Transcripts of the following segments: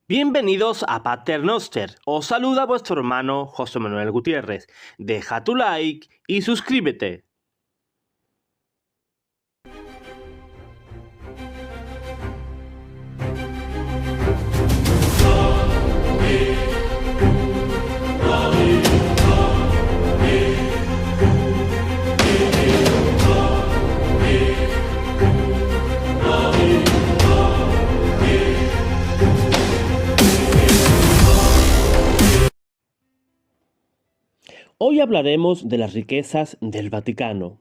Bienvenidos a Pater Noster. Os saluda vuestro hermano José Manuel Gutiérrez. Deja tu like y suscríbete. Hoy hablaremos de las riquezas del Vaticano.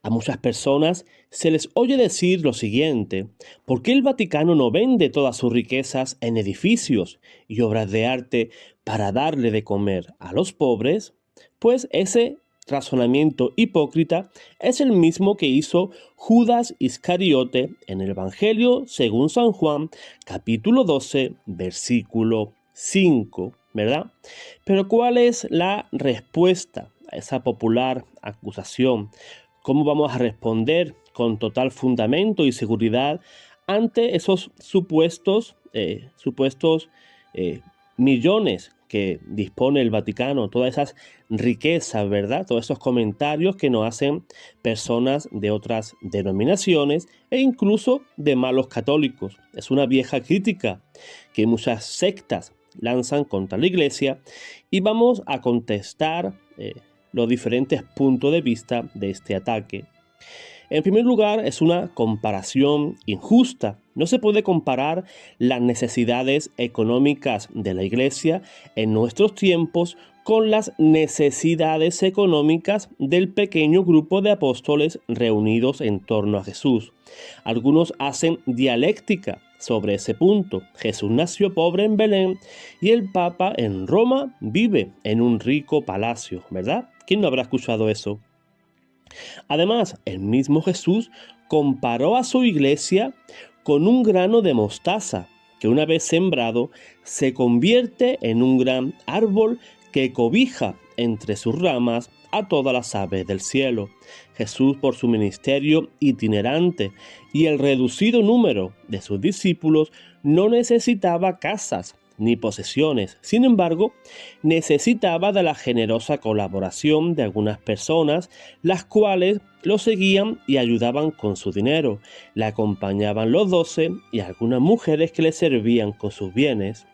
A muchas personas se les oye decir lo siguiente: ¿por qué el Vaticano no vende todas sus riquezas en edificios y obras de arte para darle de comer a los pobres? Pues ese razonamiento hipócrita es el mismo que hizo Judas Iscariote en el Evangelio según San Juan, capítulo 12, versículo 5. ¿Verdad? Pero ¿cuál es la respuesta a esa popular acusación? ¿Cómo vamos a responder con total fundamento y seguridad ante esos supuestos millones que dispone el Vaticano, todas esas riquezas, ¿verdad? Todos esos comentarios que nos hacen personas de otras denominaciones e incluso de malos católicos? Es una vieja crítica que muchas sectas lanzan contra la Iglesia y vamos a contestar los diferentes puntos de vista de este ataque. En primer lugar, es una comparación injusta. No se puede comparar las necesidades económicas de la Iglesia en nuestros tiempos con las necesidades económicas del pequeño grupo de apóstoles reunidos en torno a Jesús. Algunos hacen dialéctica sobre ese punto. Jesús nació pobre en Belén y el Papa en Roma vive en un rico palacio, ¿verdad? ¿Quién no habrá escuchado eso? Además, el mismo Jesús comparó a su iglesia con un grano de mostaza que una vez sembrado se convierte en un gran árbol que cobija entre sus ramas a todas las aves del cielo. Jesús, por su ministerio itinerante y el reducido número de sus discípulos, no necesitaba casas ni posesiones. Sin embargo, necesitaba de la generosa colaboración de algunas personas, las cuales lo seguían y ayudaban con su dinero. Le acompañaban los 12 y algunas mujeres que le servían con sus bienes.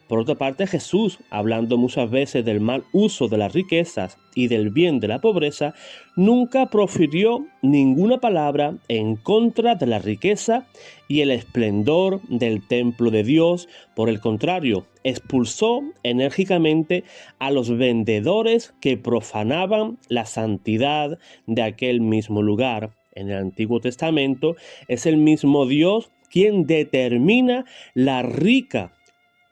Por otra parte, Jesús, hablando muchas veces del mal uso de las riquezas y del bien de la pobreza, nunca profirió ninguna palabra en contra de la riqueza y el esplendor del templo de Dios. Por el contrario, expulsó enérgicamente a los vendedores que profanaban la santidad de aquel mismo lugar. En el Antiguo Testamento es el mismo Dios quien determina la rica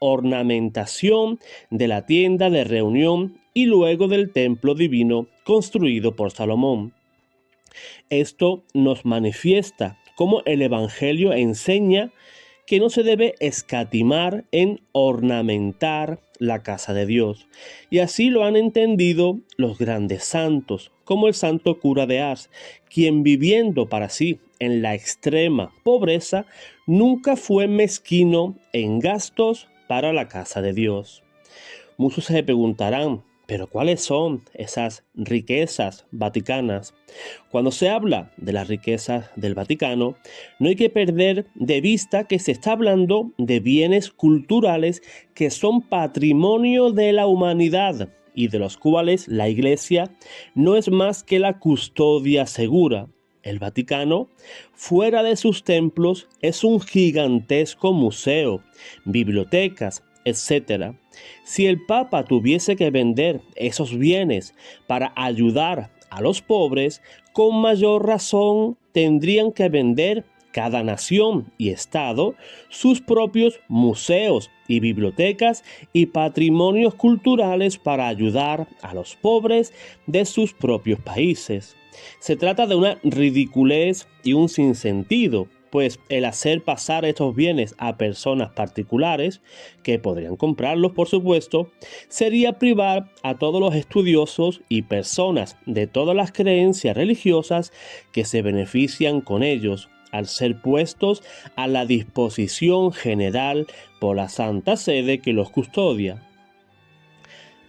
ornamentación de la tienda de reunión y luego del templo divino construido por Salomón. Esto nos manifiesta cómo el Evangelio enseña que no se debe escatimar en ornamentar la casa de Dios. Y así lo han entendido los grandes santos, como el santo cura de Ars, quien viviendo para sí en la extrema pobreza, nunca fue mezquino en gastos para la casa de Dios. Muchos se preguntarán, ¿pero cuáles son esas riquezas vaticanas? Cuando se habla de las riquezas del Vaticano, no hay que perder de vista que se está hablando de bienes culturales que son patrimonio de la humanidad y de los cuales la Iglesia no es más que la custodia segura. El Vaticano, fuera de sus templos, es un gigantesco museo, bibliotecas, etc. Si el Papa tuviese que vender esos bienes para ayudar a los pobres, con mayor razón tendrían que vender cada nación y estado sus propios museos y bibliotecas y patrimonios culturales para ayudar a los pobres de sus propios países. Se trata de una ridiculez y un sinsentido, pues el hacer pasar estos bienes a personas particulares, que podrían comprarlos por supuesto, sería privar a todos los estudiosos y personas de todas las creencias religiosas que se benefician con ellos, al ser puestos a la disposición general por la Santa Sede que los custodia.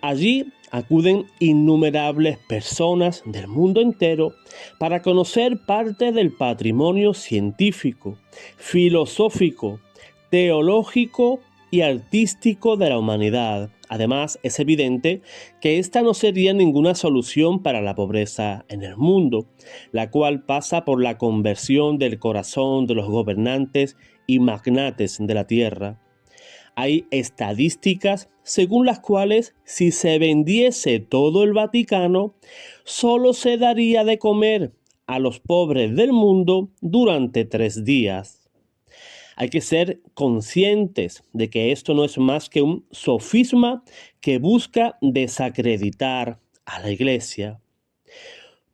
Allí acuden innumerables personas del mundo entero para conocer parte del patrimonio científico, filosófico, teológico y artístico de la humanidad. Además, es evidente que esta no sería ninguna solución para la pobreza en el mundo, la cual pasa por la conversión del corazón de los gobernantes y magnates de la tierra. Hay estadísticas según las cuales si se vendiese todo el Vaticano, solo se daría de comer a los pobres del mundo durante 3 días. Hay que ser conscientes de que esto no es más que un sofisma que busca desacreditar a la Iglesia.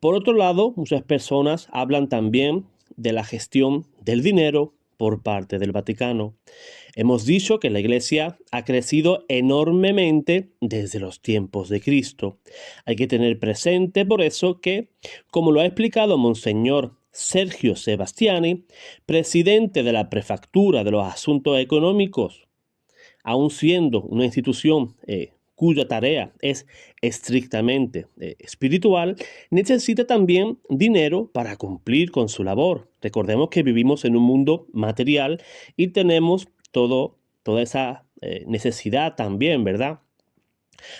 Por otro lado, muchas personas hablan también de la gestión del dinero por parte del Vaticano. Hemos dicho que la Iglesia ha crecido enormemente desde los tiempos de Cristo. Hay que tener presente por eso que, como lo ha explicado Monseñor Sergio Sebastiani, presidente de la Prefectura de los Asuntos Económicos, aun siendo una institución cuya tarea es estrictamente espiritual, necesita también dinero para cumplir con su labor. Recordemos que vivimos en un mundo material y tenemos toda esa necesidad también, ¿verdad?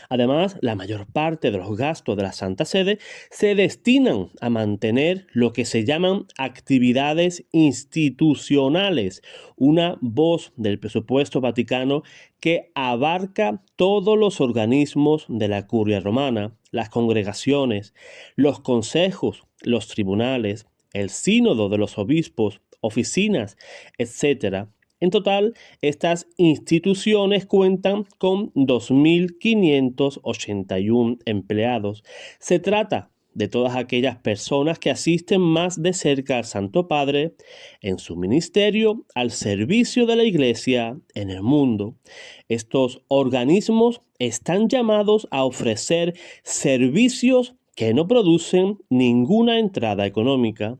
Además, la mayor parte de los gastos de la Santa Sede se destinan a mantener lo que se llaman actividades institucionales, una voz del presupuesto vaticano que abarca todos los organismos de la Curia Romana, las congregaciones, los consejos, los tribunales, el sínodo de los obispos, oficinas, etc. En total, estas instituciones cuentan con 2.581 empleados. Se trata de todas aquellas personas que asisten más de cerca al Santo Padre en su ministerio al servicio de la Iglesia en el mundo. Estos organismos están llamados a ofrecer servicios que no producen ninguna entrada económica.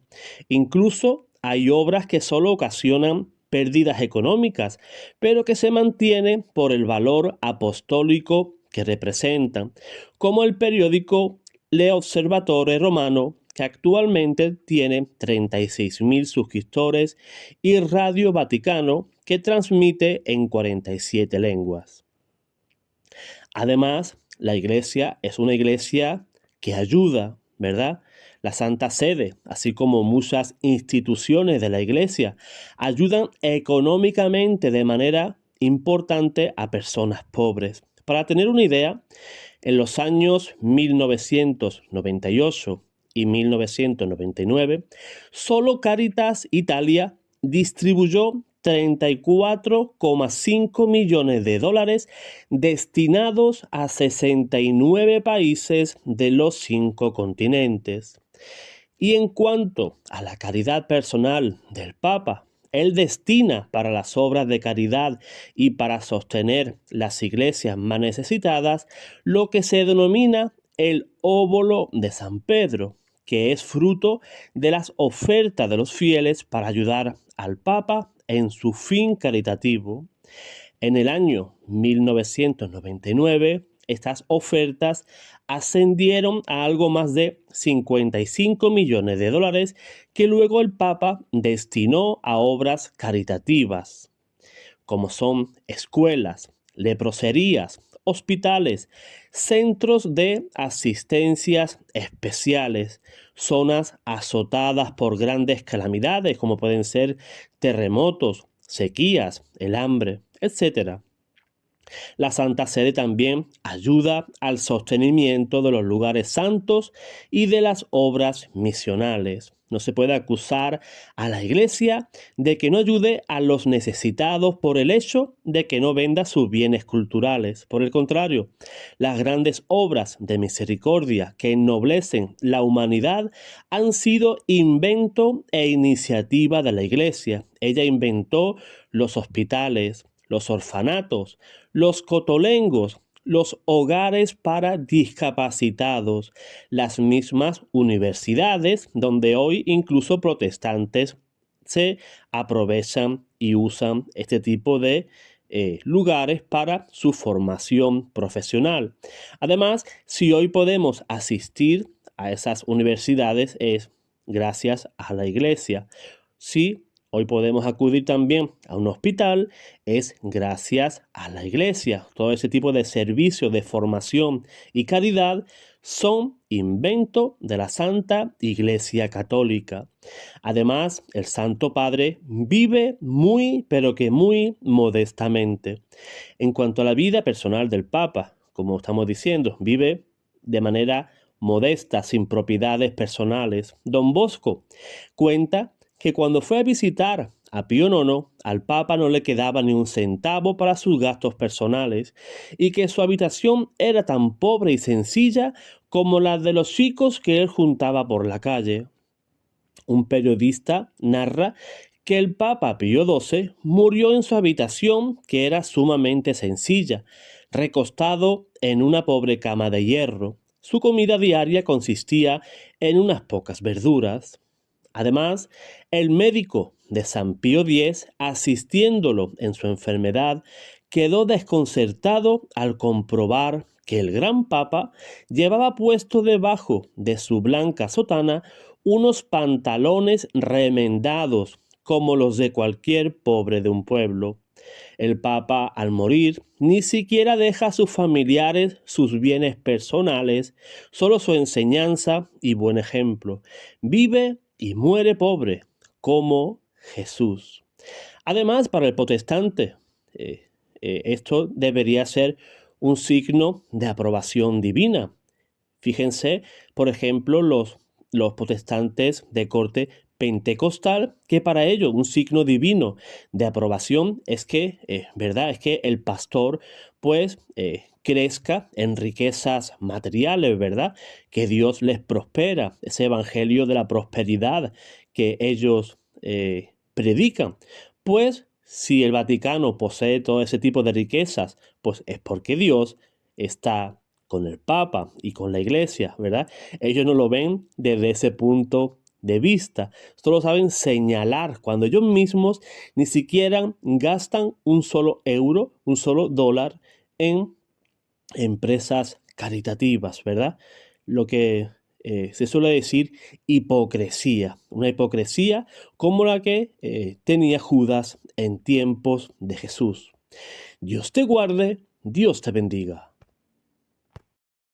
Incluso hay obras que solo ocasionan pérdidas económicas, pero que se mantiene por el valor apostólico que representan, como el periódico L'Osservatore Romano, que actualmente tiene 36.000 suscriptores, y Radio Vaticano, que transmite en 47 lenguas. Además, la Iglesia es una iglesia que ayuda, ¿verdad? La Santa Sede, así como muchas instituciones de la Iglesia, ayudan económicamente de manera importante a personas pobres. Para tener una idea, en los años 1998 y 1999, solo Caritas Italia distribuyó 34,5 millones de dólares destinados a 69 países de los 5 continentes. Y en cuanto a la caridad personal del Papa, él destina para las obras de caridad y para sostener las iglesias más necesitadas lo que se denomina el óbolo de San Pedro, que es fruto de las ofertas de los fieles para ayudar al Papa en su fin caritativo. En el año 1999, estas ofertas ascendieron a algo más de 55 millones de dólares que luego el Papa destinó a obras caritativas, como son escuelas, leproserías, hospitales, centros de asistencias especiales, zonas azotadas por grandes calamidades como pueden ser terremotos, sequías, el hambre, etc. La Santa Sede también ayuda al sostenimiento de los lugares santos y de las obras misionales. No se puede acusar a la Iglesia de que no ayude a los necesitados por el hecho de que no venda sus bienes culturales. Por el contrario, las grandes obras de misericordia que ennoblecen la humanidad han sido invento e iniciativa de la Iglesia. Ella inventó los hospitales, los orfanatos, los cotolengos, los hogares para discapacitados, las mismas universidades donde hoy incluso protestantes se aprovechan y usan este tipo de lugares para su formación profesional. Además, si hoy podemos asistir a esas universidades es gracias a la iglesia. Si hoy podemos acudir también a un hospital es gracias a la iglesia. Todo ese tipo de servicios de formación y caridad son invento de la Santa Iglesia Católica. Además, el Santo Padre vive muy, pero que muy modestamente. En cuanto a la vida personal del Papa, como estamos diciendo, vive de manera modesta, sin propiedades personales. Don Bosco cuenta que cuando fue a visitar a Pío IX, al Papa no le quedaba ni un centavo para sus gastos personales y que su habitación era tan pobre y sencilla como la de los chicos que él juntaba por la calle. Un periodista narra que el Papa Pío XII murió en su habitación, que era sumamente sencilla, recostado en una pobre cama de hierro. Su comida diaria consistía en unas pocas verduras. Además, el médico de San Pío X, asistiéndolo en su enfermedad, quedó desconcertado al comprobar que el gran papa llevaba puesto debajo de su blanca sotana unos pantalones remendados como los de cualquier pobre de un pueblo. El Papa, al morir, ni siquiera deja a sus familiares sus bienes personales, solo su enseñanza y buen ejemplo. Vive y muere pobre, como Jesús. Además, para el protestante, esto debería ser un signo de aprobación divina. Fíjense, por ejemplo, los protestantes de corte pentecostal, que para ellos un signo divino de aprobación es que, ¿verdad? Es que el pastor, pues, crezca en riquezas materiales, ¿verdad? Que Dios les prospera, ese evangelio de la prosperidad que ellos predican. Pues, si el Vaticano posee todo ese tipo de riquezas, pues es porque Dios está con el Papa y con la Iglesia, ¿verdad? Ellos no lo ven desde ese punto de vista. Solo saben señalar cuando ellos mismos ni siquiera gastan un solo euro, un solo dólar en empresas caritativas, ¿verdad? Lo que se suele decir hipocresía, una hipocresía como la que tenía Judas en tiempos de Jesús. Dios te guarde, Dios te bendiga.